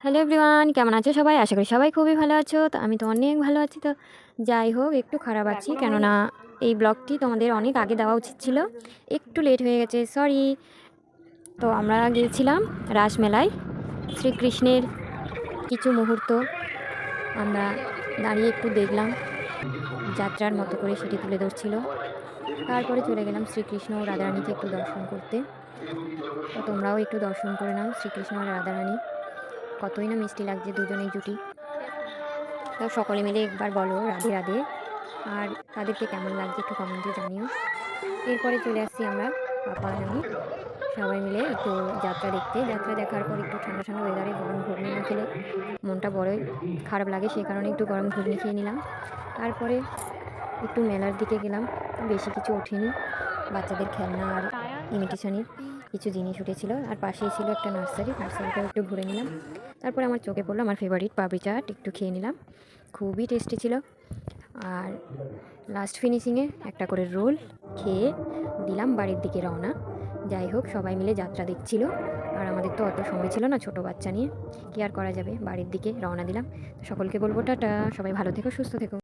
Hello everyone, কেমন আছো সবাই? আশা করি সবাই খুবই ভালো আছো। তো আমি তো অনেক ভালো আছি। তো যাই হোক, একটু খারাপ আছি, কেননা এই ব্লগটি তোমাদের অনেক আগে দেওয়া উচিত ছিল, একটু লেট হয়ে গেছে, সরি। তো আমরা গিয়েছিলাম রাসমেলায়। শ্রীকৃষ্ণের কিছু মুহূর্ত আমরা দাঁড়িয়ে একটু দেখলাম, যাত্রার মতো করে সেটি তুলে ধরছিল। তারপরে চলে গেলাম শ্রীকৃষ্ণ ও রাধারানীকে একটু দর্শন করতে। তো তোমরাও একটু দর্শন করে নাও শ্রীকৃষ্ণ আর রাধারানী, কতই না মিষ্টি লাগছে দুজনেই জুটি। তো সকলে মিলে একবার বলো রাধে রাধে, আর তাদেরকে কেমন লাগছে একটু কমেন্টে জানিও। এরপরে চলে আসছি আমরা পাপা আর আমি সবাই মিলে একটু যাত্রা দেখতে। যাত্রা দেখার পর একটু ঠান্ডা ঠান্ডা ওয়েদারে গরম ঘুগনি না খেলে মনটা বড়ই খারাপ লাগে, সেই কারণে একটু গরম ঘুগনি খেয়ে নিলাম। তারপরে একটু মেলার দিকে গেলাম, বেশি কিছু ওঠেনি, বাচ্চাদের খেলনা আর ইমিটেশনের কিছু জিনিস উঠেছিল, আর পাশেই ছিল একটা নার্সারিটাও একটু ঘুরে নিলাম। তারপরে আমার চোখে পড়লো আমার ফেভারিট পাপড়ি চাট, একটু খেয়ে নিলাম, খুবই টেস্টি ছিল। আর লাস্ট ফিনিশিংয়ে একটা করে রোল খেয়ে দিলাম বাড়ির দিকে রওনা। যাই হোক, সবাই মিলে যাত্রা দেখছিল, আর আমাদের তো অত সময় ছিল না, ছোট বাচ্চা নিয়ে কি আর করা যাবে, বাড়ির দিকে রওনা দিলাম। সকলকে বলবো টাটা, সবাই ভালো থেকো, সুস্থ থেকো।